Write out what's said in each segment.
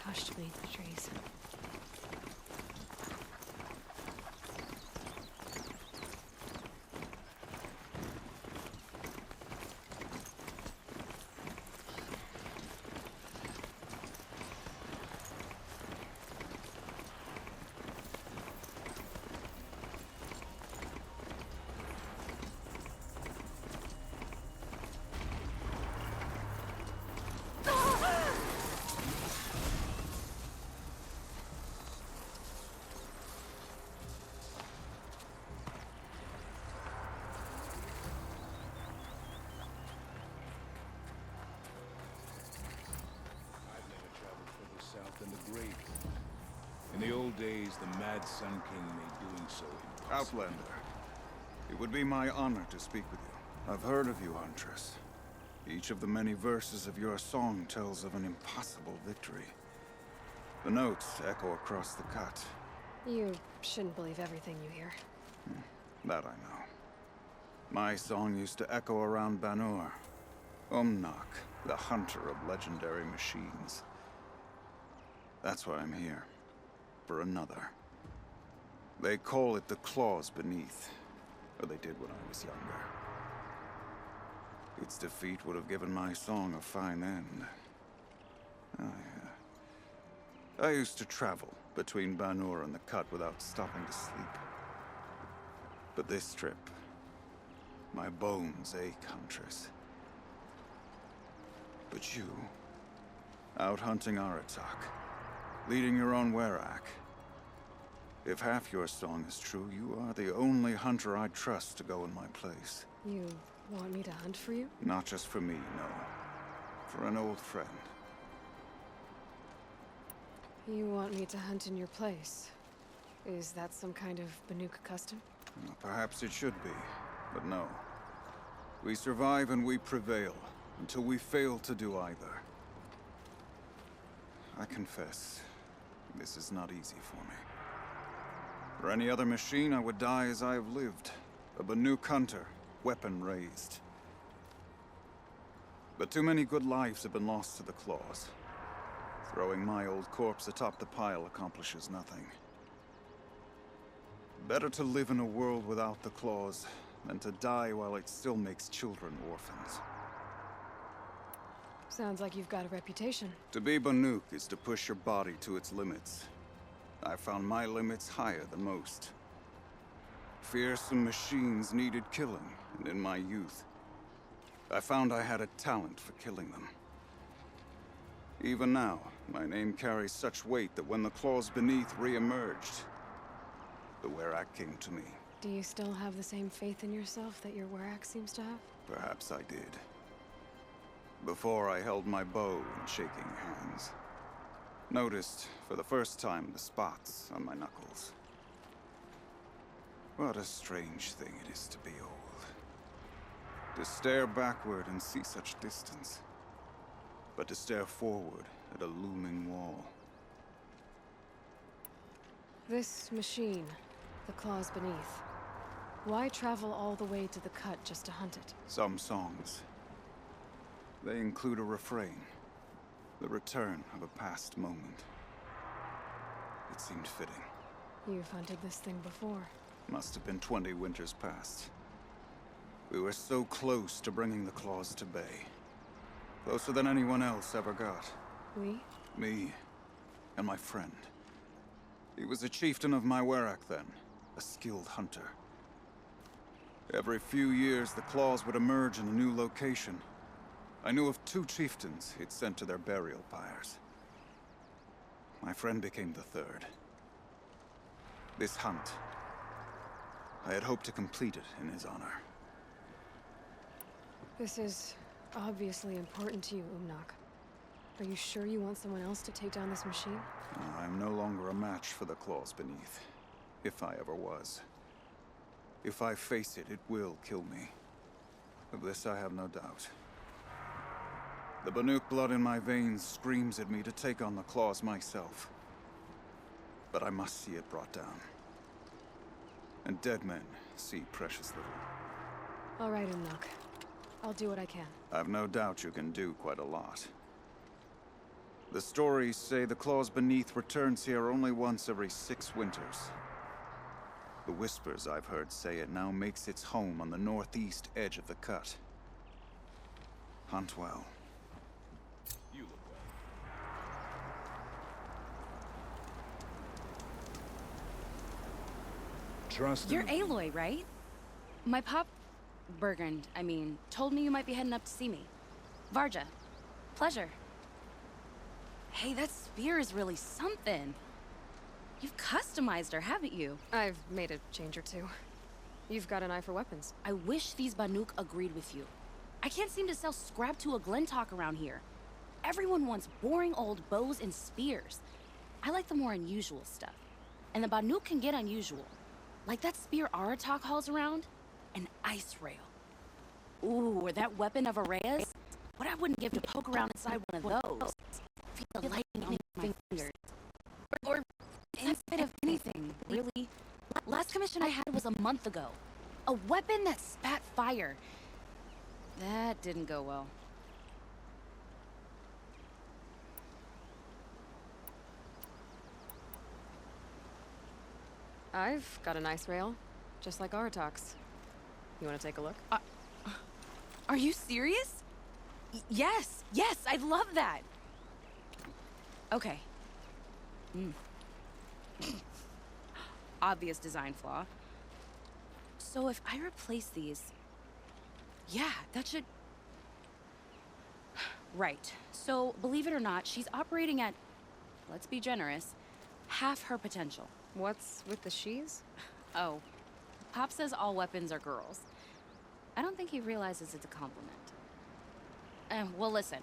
hushed beneath the trees. South and the great. In the old days, the Mad Sun King made doing so impossible. Outlander, it would be my honor to speak with you. I've heard of you, Huntress. Each of the many verses of your song tells of an impossible victory. The notes echo across the cut. You shouldn't believe everything you hear. That I know. My song used to echo around Banur. Umnak, the hunter of legendary machines. That's why I'm here. For another. They call it the Claws Beneath. Or they did when I was younger. Its defeat would have given my song a fine end. I used to travel between Banur and the Cut without stopping to sleep. But this trip, my bones ache, Huntress. But you, out hunting Aratak, leading your own Werak. If half your song is true, you are the only hunter I trust to go in my place. You want me to hunt for you? Not just for me, no. For an old friend. You want me to hunt in your place? Is that some kind of Banuk custom? Well, perhaps it should be, but no. We survive and we prevail, until we fail to do either. I confess, this is not easy for me. For any other machine, I would die as I have lived. A Banuk hunter, weapon raised. But too many good lives have been lost to the Claws. Throwing my old corpse atop the pile accomplishes nothing. Better to live in a world without the Claws than to die while it still makes children orphans. Sounds like you've got a reputation. To be Banuk is to push your body to its limits. I found my limits higher than most. Fearsome machines needed killing, and in my youth, I found I had a talent for killing them. Even now, my name carries such weight that when the Claws Beneath re-emerged, the Werak came to me. Do you still have the same faith in yourself that your Werak seems to have? Perhaps I did. Before I held my bow in shaking hands. Noticed, for the first time, the spots on my knuckles. What a strange thing it is to be old. To stare backward and see such distance. But to stare forward at a looming wall. This machine, the Claws Beneath. Why travel all the way to the Cut just to hunt it? Some songs. They include a refrain. The return of a past moment. It seemed fitting. You've hunted this thing before. Must have been 20 winters past. We were so close to bringing the Claws to bay. Closer than anyone else ever got. We? Me and my friend. He was a chieftain of my Werak then, a skilled hunter. Every few years, the Claws would emerge in a new location. I knew of 2 chieftains he'd sent to their burial pyres. My friend became the 3rd. This hunt, I had hoped to complete it in his honor. This is obviously important to you, Umnak. Are you sure you want someone else to take down this machine? I'm no longer a match for the Claws Beneath, if I ever was. If I face it, it will kill me. Of this I have no doubt. The Banuk blood in my veins screams at me to take on the Claws myself. But I must see it brought down. And dead men see precious little. All right, Umnak. I'll do what I can. I've no doubt you can do quite a lot. The stories say the claws beneath returns here only once every 6 winters. The whispers I've heard say it now makes its home on the northeast edge of the cut. Hunt well. You look well. Trust You're in- Aloy, right? My pop... Bergund, I mean, told me you might be heading up to see me. Varja. Pleasure. Hey, that spear is really something. You've customized her, haven't you? I've made a change or two. You've got an eye for weapons. I wish these Banuk agreed with you. I can't seem to sell scrap to a Glentalk around here. Everyone wants boring old bows and spears. I like the more unusual stuff. And the Banuk can get unusual. Like that spear Aratak hauls around, an ice rail. Ooh, or that weapon of Araya's. What I wouldn't give to poke around inside one of those. Feel the lightning on my fingers. Or inside of anything, really. Last commission I had was a month ago. A weapon that spat fire. That didn't go well. I've got an ice rail, just like Aratak's. You want to take a look? Are you serious? Yes, I'd love that. Okay. Obvious design flaw. So if I replace these... Yeah, that should... Right. So, believe it or not, she's operating at, let's be generous, half her potential. What's with the she's? Oh, Pop says all weapons are girls. I don't think he realizes it's a compliment. Well, listen.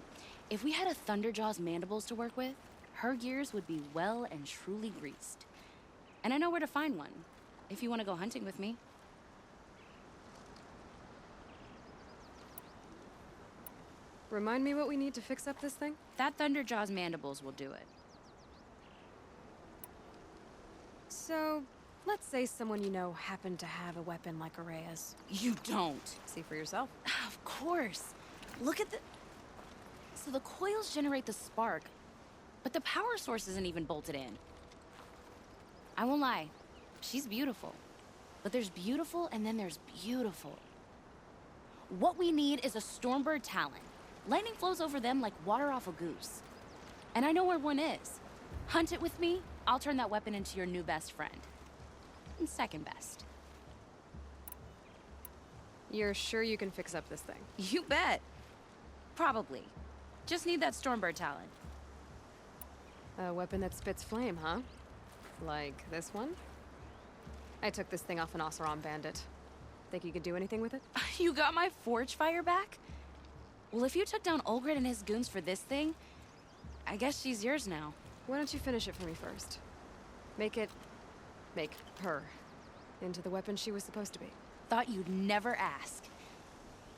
If we had a Thunderjaw's mandibles to work with, her gears would be well and truly greased. And I know where to find one, if you want to go hunting with me. Remind me what we need to fix up this thing? That Thunderjaw's mandibles will do it. So, let's say someone you know happened to have a weapon like Araya's. You don't. See for yourself. Of course. Look at the... So the coils generate the spark, but the power source isn't even bolted in. I won't lie. She's beautiful. But there's beautiful and then there's beautiful. What we need is a Stormbird Talon. Lightning flows over them like water off a goose. And I know where one is. Hunt it with me, I'll turn that weapon into your new best friend. And second best. You're sure you can fix up this thing? You bet. Probably. Just need that Stormbird Talon. A weapon that spits flame, huh? Like this one? I took this thing off an Oseram bandit. Think you could do anything with it? You got my forge fire back? Well, if you took down Olgrid and his goons for this thing, I guess she's yours now. Why don't you finish it for me first? Make her into the weapon she was supposed to be. Thought you'd never ask.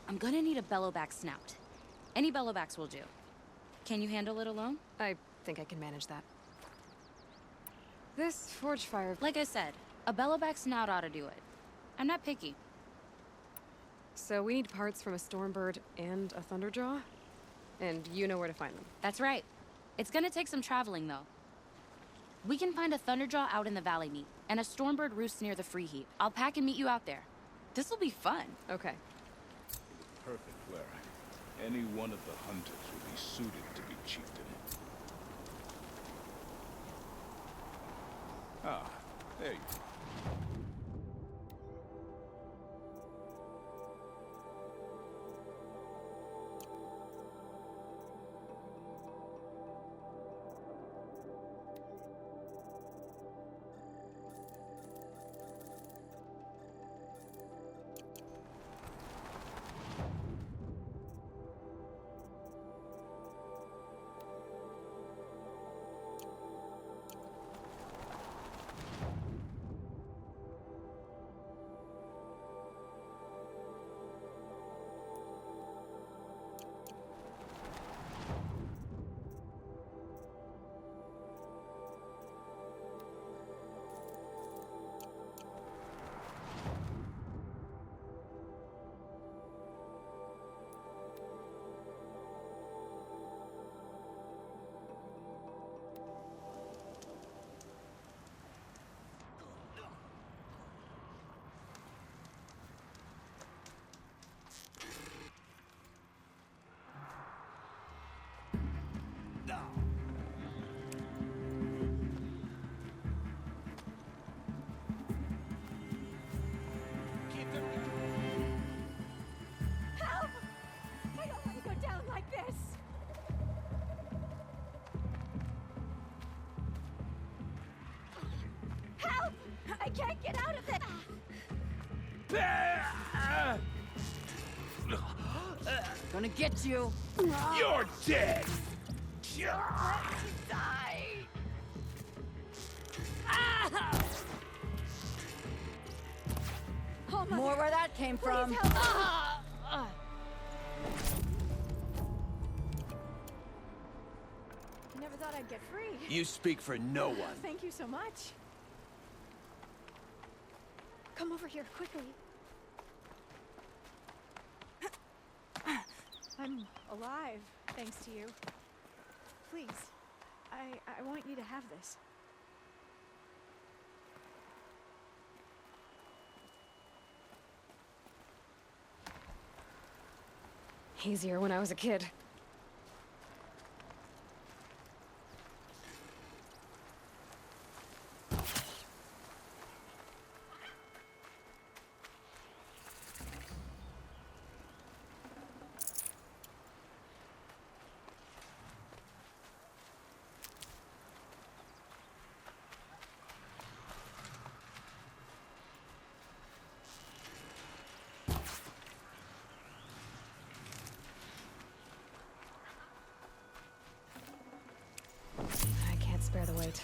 I'm gonna need a bellowback snout. Any bellowbacks will do. Can you handle it alone? I think I can manage that. This forge fire... Like I said, a bellowback snout ought to do it. I'm not picky. So we need parts from a Stormbird and a Thunderjaw? And you know where to find them. That's right. It's gonna take some traveling, though. We can find a Thunderjaw out in the Valley Meat, and a Stormbird roosts near the Free Heap. I'll pack and meet you out there. This'll be fun. Okay. Perfect, Clara. Any one of the hunters would be suited to be chieftain. Ah, there you go. Help! I can't get out of this! Gonna get you. You're dead! Let me die! Oh, Mother. More where that came Please from. help me. Ah! Never thought I'd get free. You speak for no one. Thank you so much. Come over here, quickly. I'm alive, thanks to you. Please, I want you to have this. Easier when I was a kid. I can't spare the weight.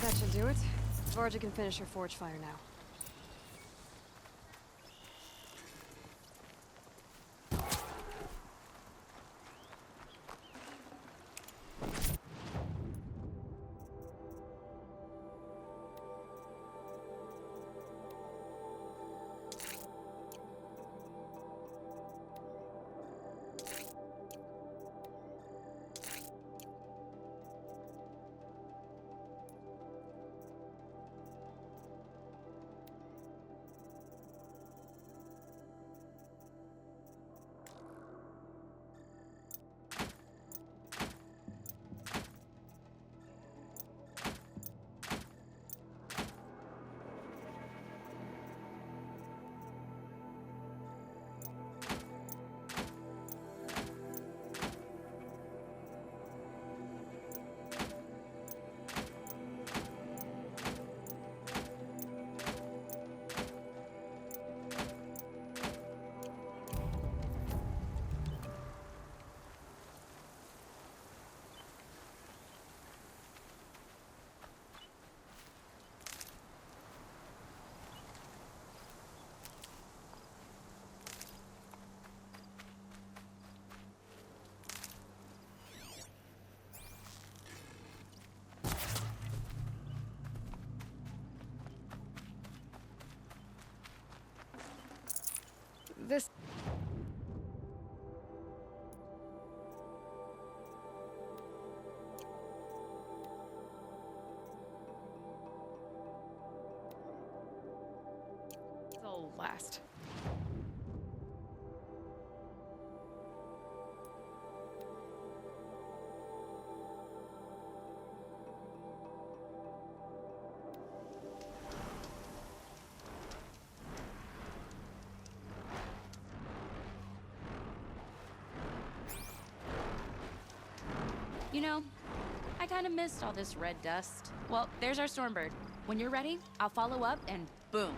That should do it. Varja can finish her forge fire now. This... will last. You know, I kind of missed all this red dust. Well, there's our Stormbird. When you're ready, I'll follow up and boom.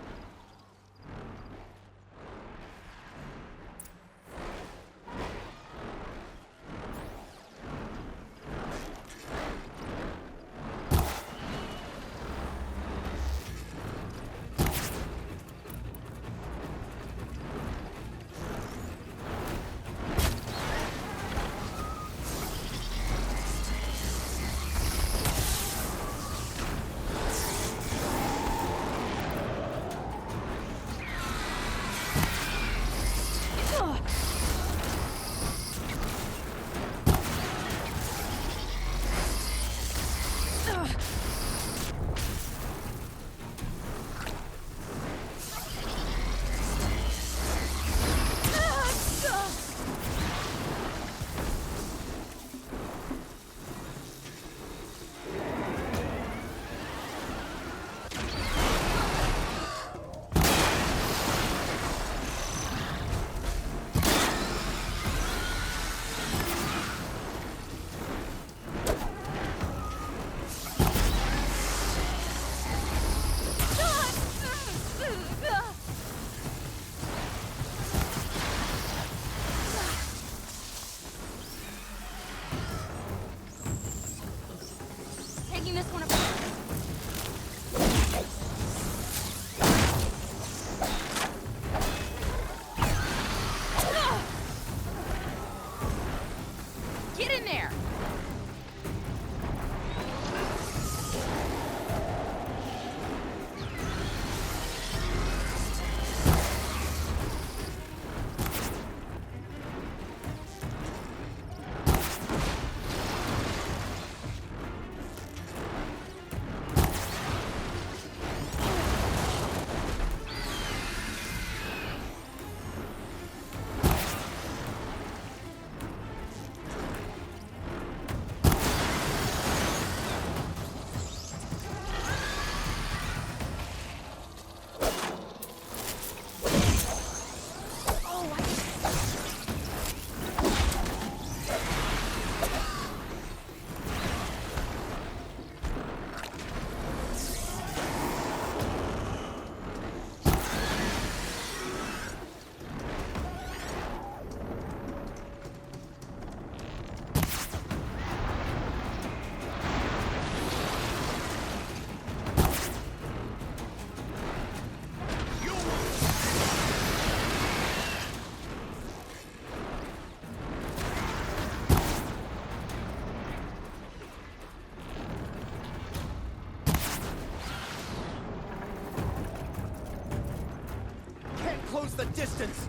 What's the distance?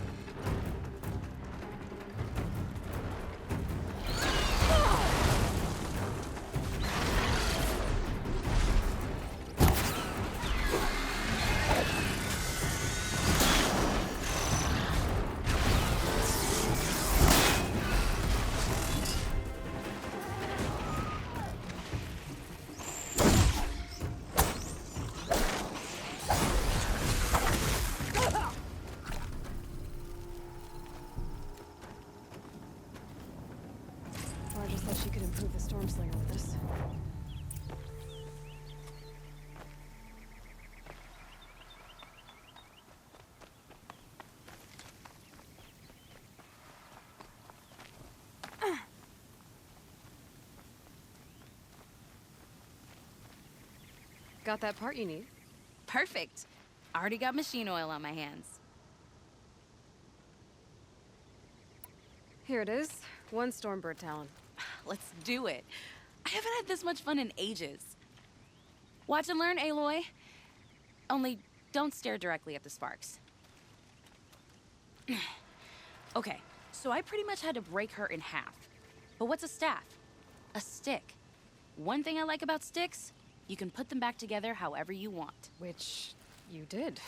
Varja said she could improve the Stormslinger with this. Got that part you need? Perfect. Already got machine oil on my hands. Here it is. 1 Stormbird talon. Let's do it. I haven't had this much fun in ages. Watch and learn, Aloy. Only don't stare directly at the sparks. Okay, so I pretty much had to break her in half. But what's a staff? A stick. One thing I like about sticks, you can put them back together however you want. Which you did.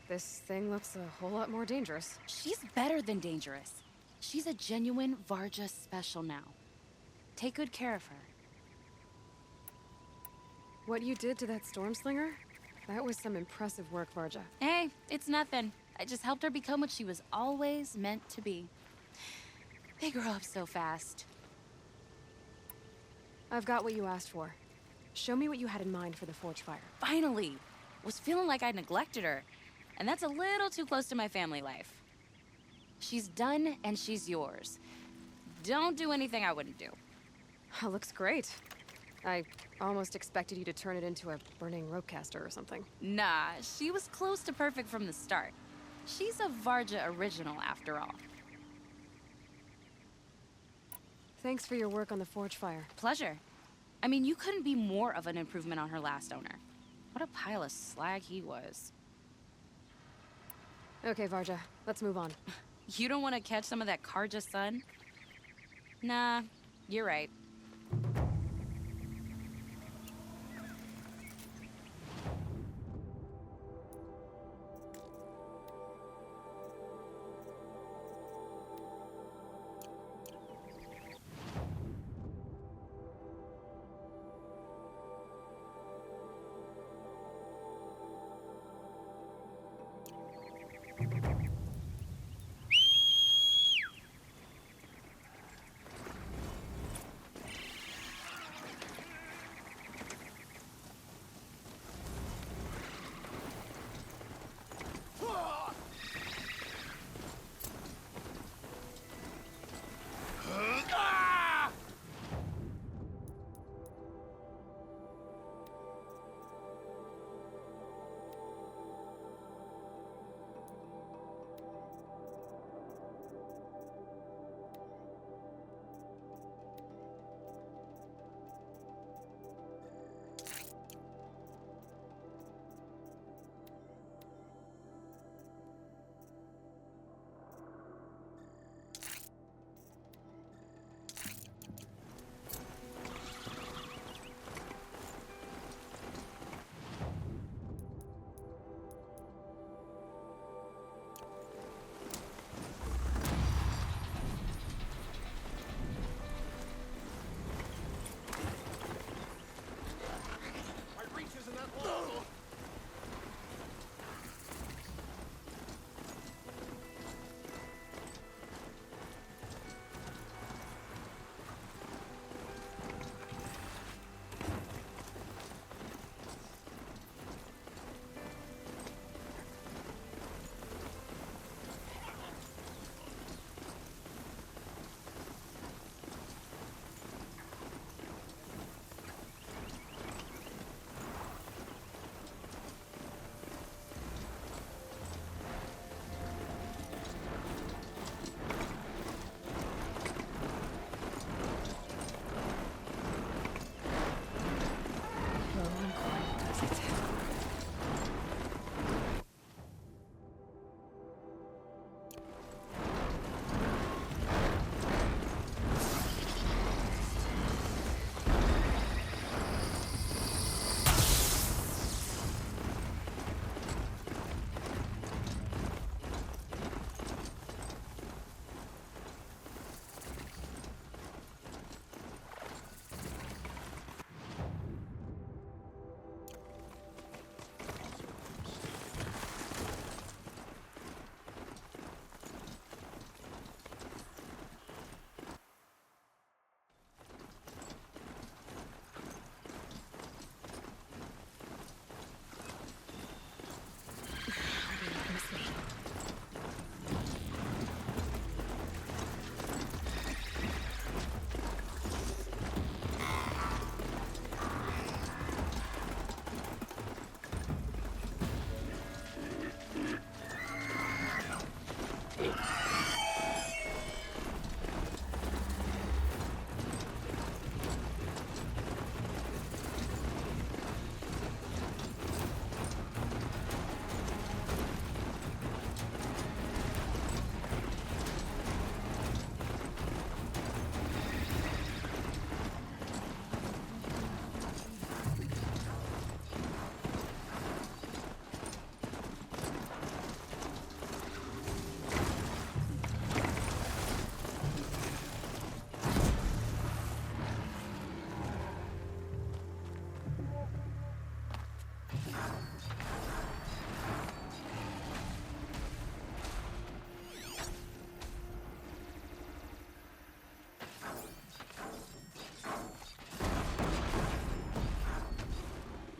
This thing looks a whole lot more dangerous. She's better than dangerous. She's a genuine Varja special now. Take good care of her. What you did to that Stormslinger? That was some impressive work, Varja. Hey, it's nothing. I just helped her become what she was always meant to be. They grow up so fast. I've got what you asked for. Show me what you had in mind for the Forge Fire. Finally! Was feeling like I neglected her. And that's a little too close to my family life. She's done and she's yours. Don't do anything I wouldn't do. Looks great. I almost expected you to turn it into a burning ropecaster or something. Nah, she was close to perfect from the start. She's a Varja original after all. Thanks for your work on the Forge Fire. Pleasure. I mean, you couldn't be more of an improvement on her last owner. What a pile of slag he was. Okay, Varja, let's move on. You don't want to catch some of that Karja sun? Nah, you're right.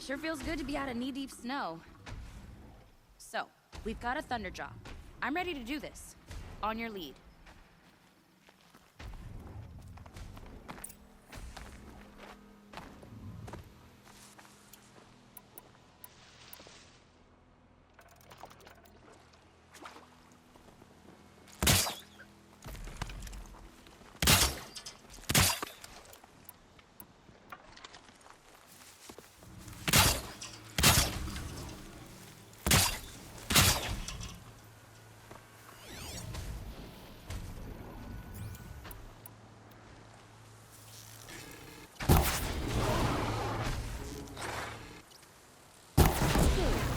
Sure feels good to be out of knee-deep snow. So, we've got a Thunderjaw. I'm ready to do this. On your lead.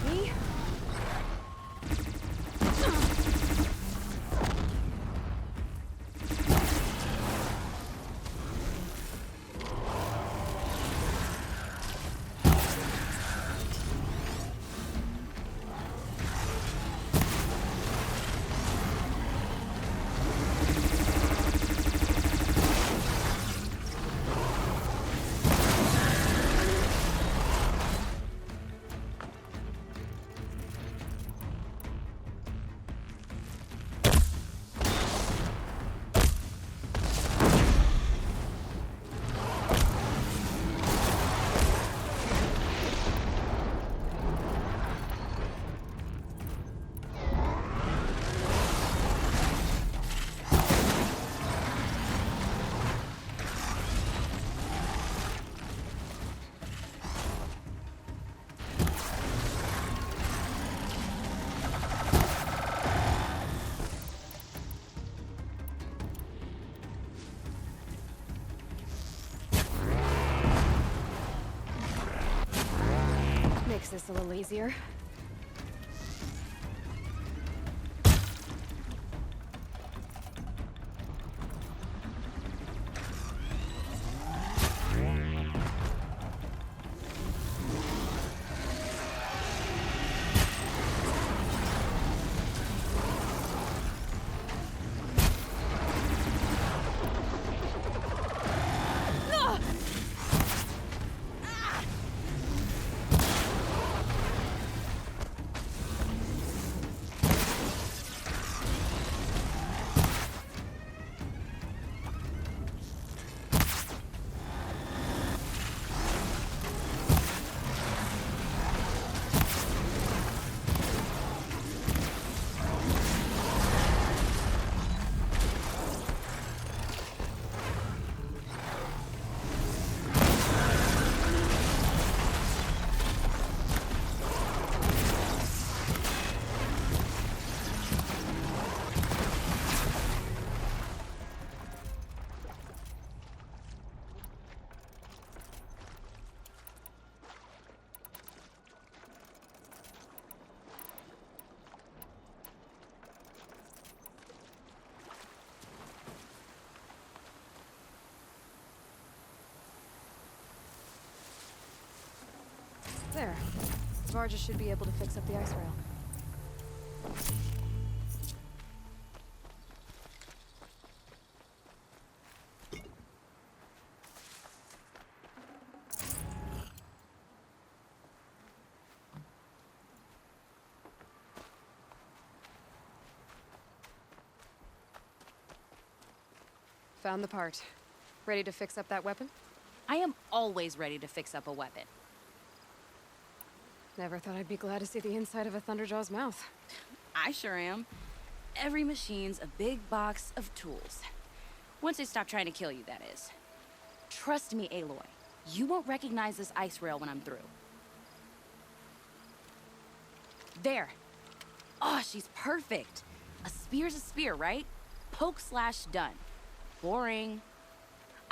Me? Makes this a little easier. There. Varja should be able to fix up the ice rail. Found the part. Ready to fix up that weapon? I am always ready to fix up a weapon. Never thought I'd be glad to see the inside of a Thunderjaw's mouth. I sure am. Every machine's a big box of tools. Once they stop trying to kill you, that is. Trust me, Aloy. You won't recognize this ice rail when I'm through. There. Oh, she's perfect. A spear's a spear, right? Poke slash done. Boring.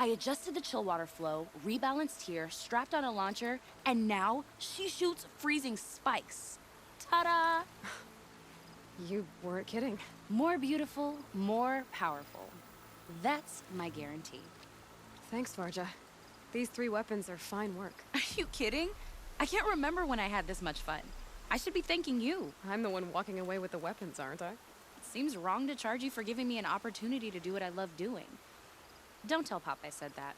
I adjusted the chill water flow, rebalanced here, strapped on a launcher, and now she shoots freezing spikes. Ta-da! You weren't kidding. More beautiful, more powerful. That's my guarantee. Thanks, Varja. These 3 weapons are fine work. Are you kidding? I can't remember when I had this much fun. I should be thanking you. I'm the one walking away with the weapons, aren't I? It seems wrong to charge you for giving me an opportunity to do what I love doing. Don't tell Pop I said that.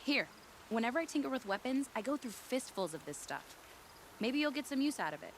Here, Whenever I tinker with weapons, I go through fistfuls of this stuff. Maybe you'll get some use out of it.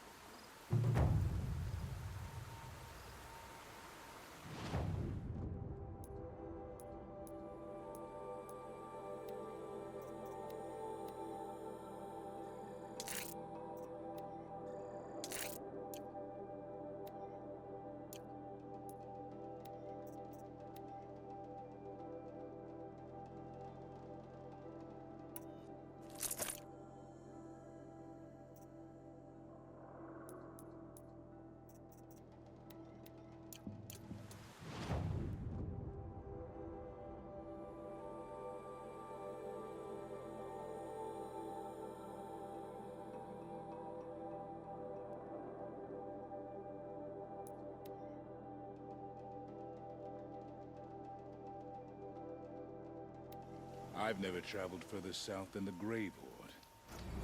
I've never traveled further south than the Grave Horde.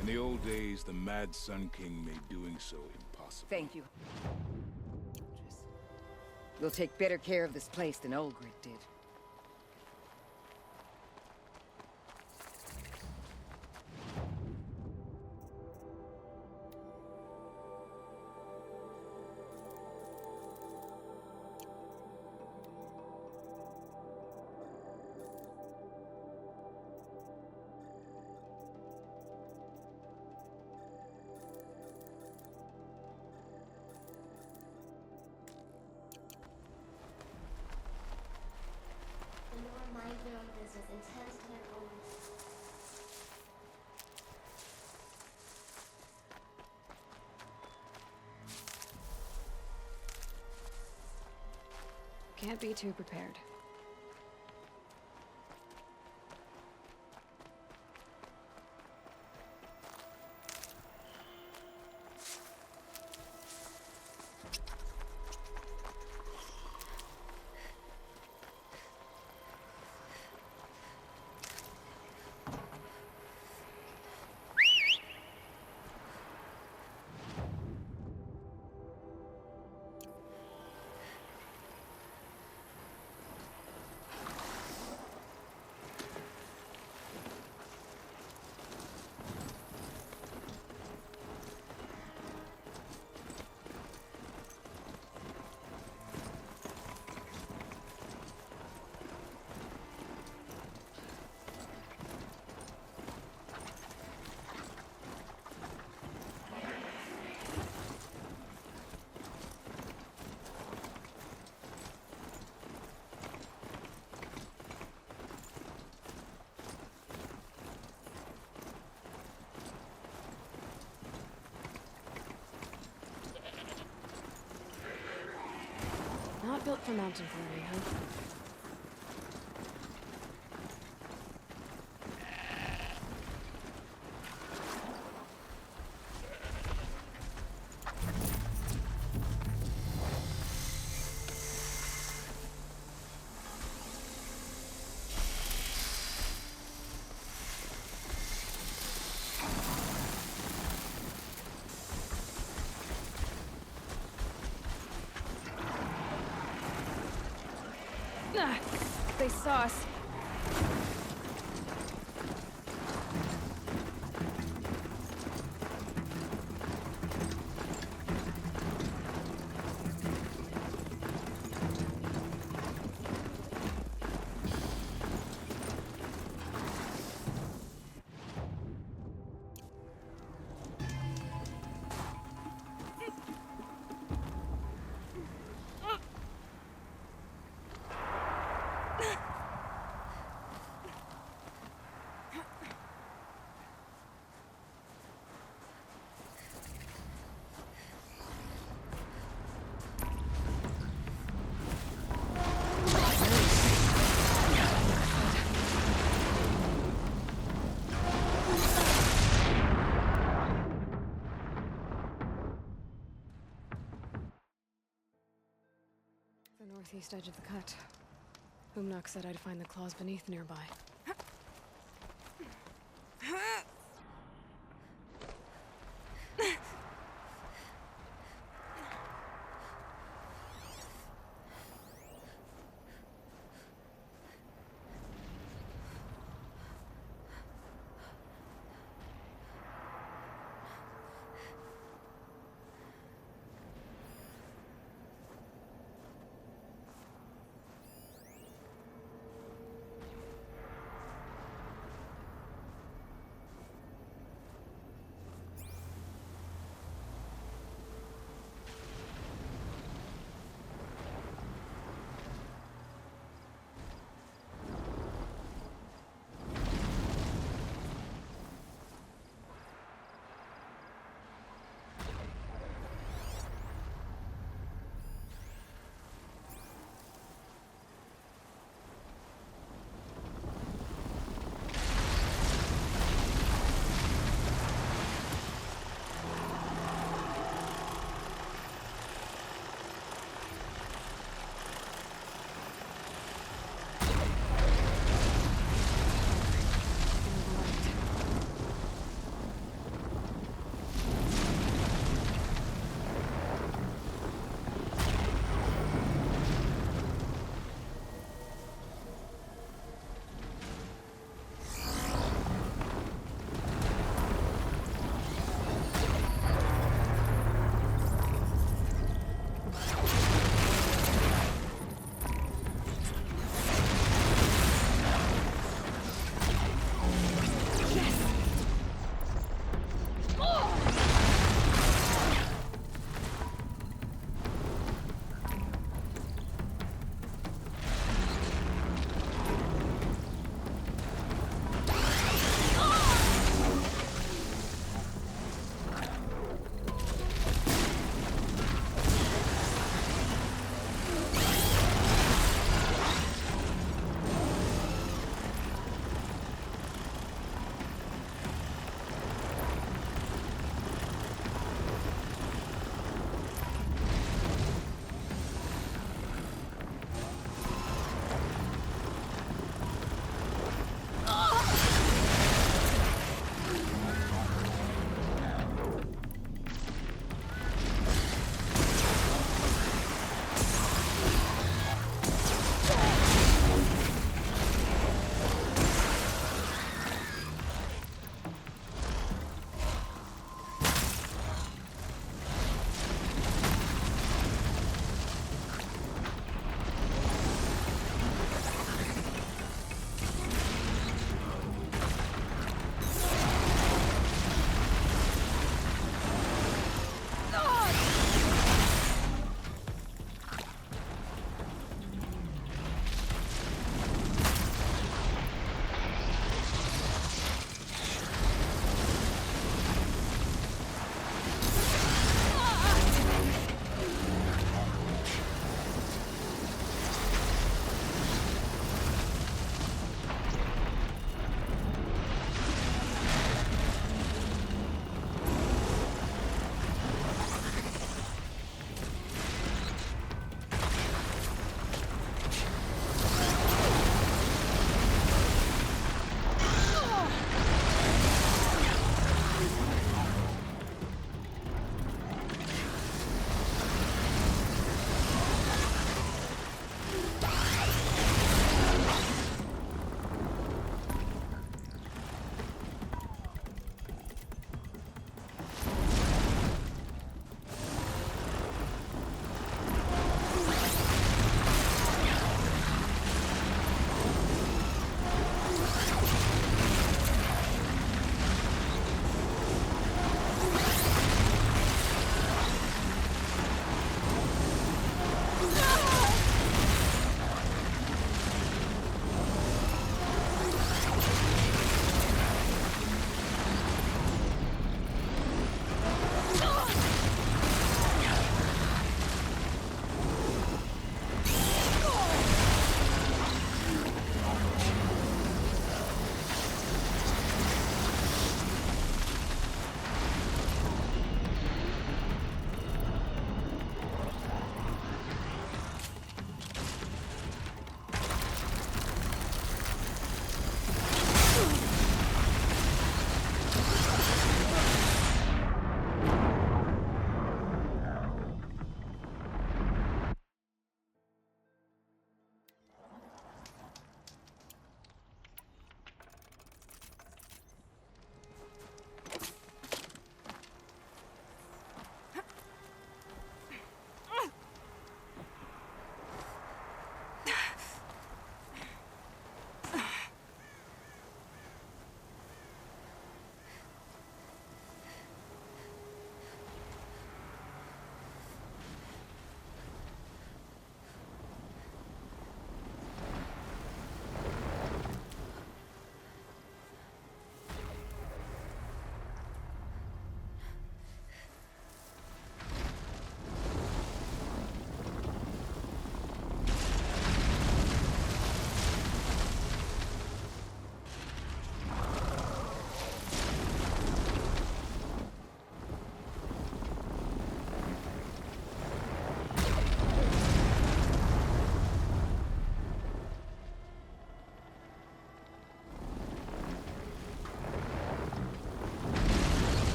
In the old days, the Mad Sun King made doing so impossible. Thank you. We'll take better care of this place than Ulgric did. The more mind your own business, intense and always. Can't be too prepared. Not built for mountain climbing, huh? Ah, they saw us. The northeast edge of the cut. Umnak said I'd find the claws beneath nearby.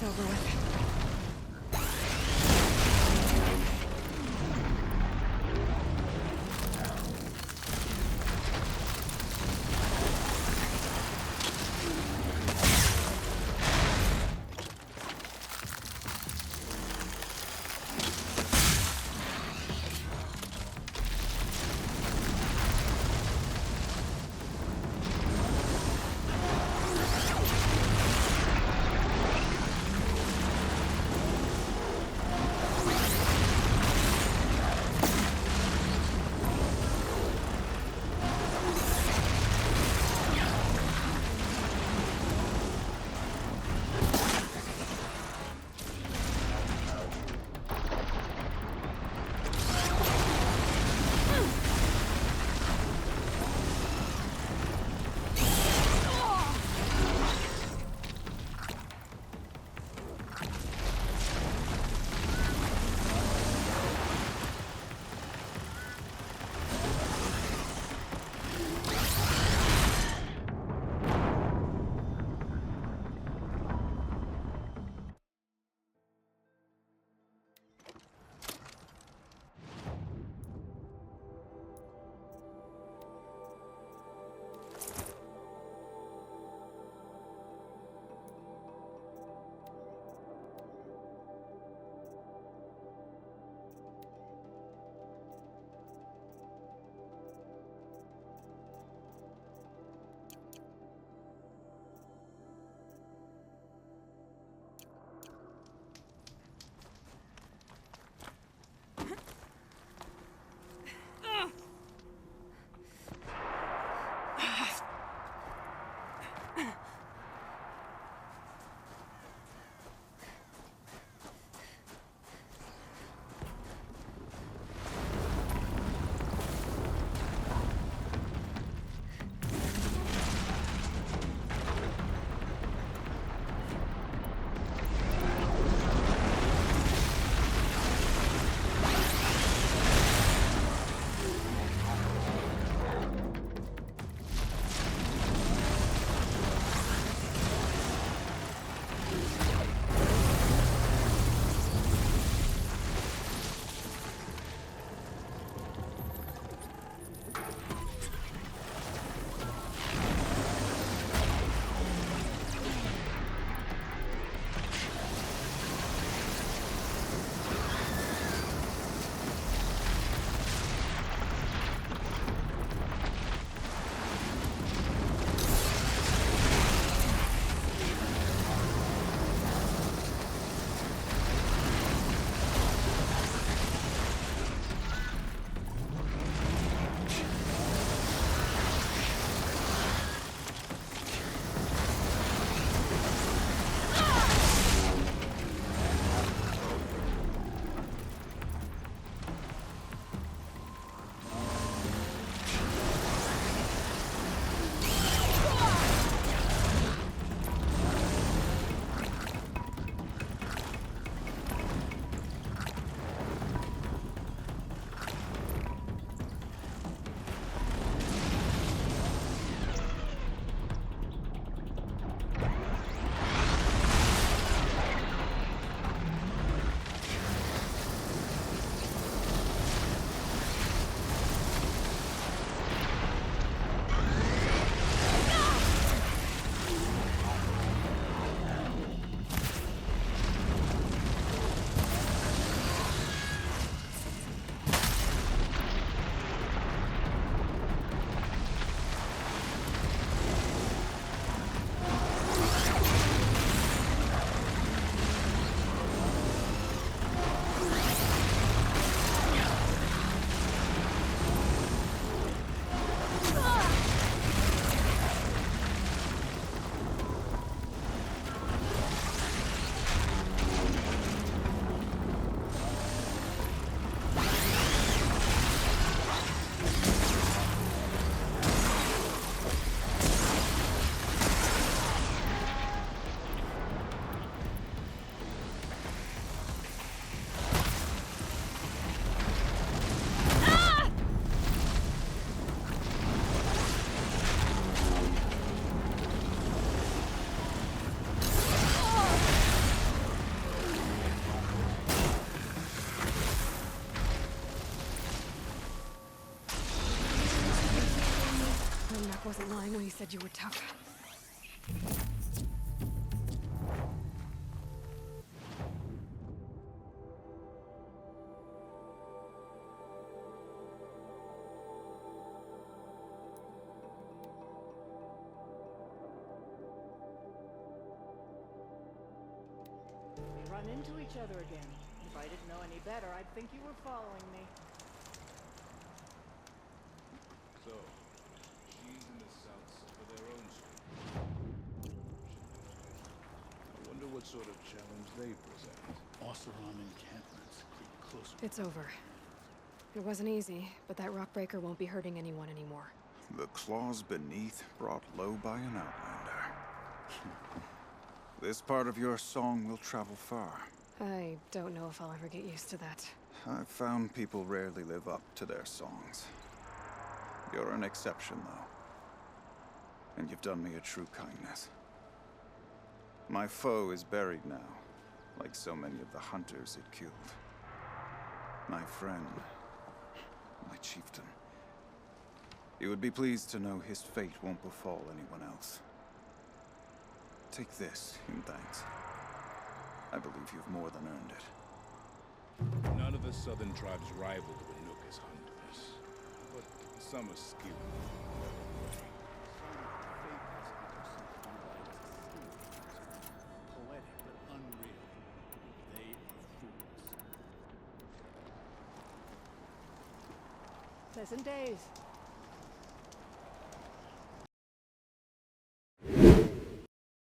over with. wasn't lying when he said you were tough. We run into each other again. If I didn't know any better, I'd think you were following me. So, she's and the South suffer their own story. I wonder what sort of challenge they present. Oseram encampments creep closer. It's over. It wasn't easy, but that rockbreaker won't be hurting anyone anymore. The claws beneath brought low by an outlander. This part of your song will travel far. I don't know if I'll ever get used to that. I've found people rarely live up to their songs. You're an exception, though. And you've done me a true kindness. My foe is buried now, like so many of the hunters it killed. My friend, my chieftain. You would be pleased to know his fate won't befall anyone else. Take this in thanks. I believe you've more than earned it. None of the southern tribes rival the Nanook as hunters, but some are skilled. Poetic but unreal. They are fools. Pleasant days.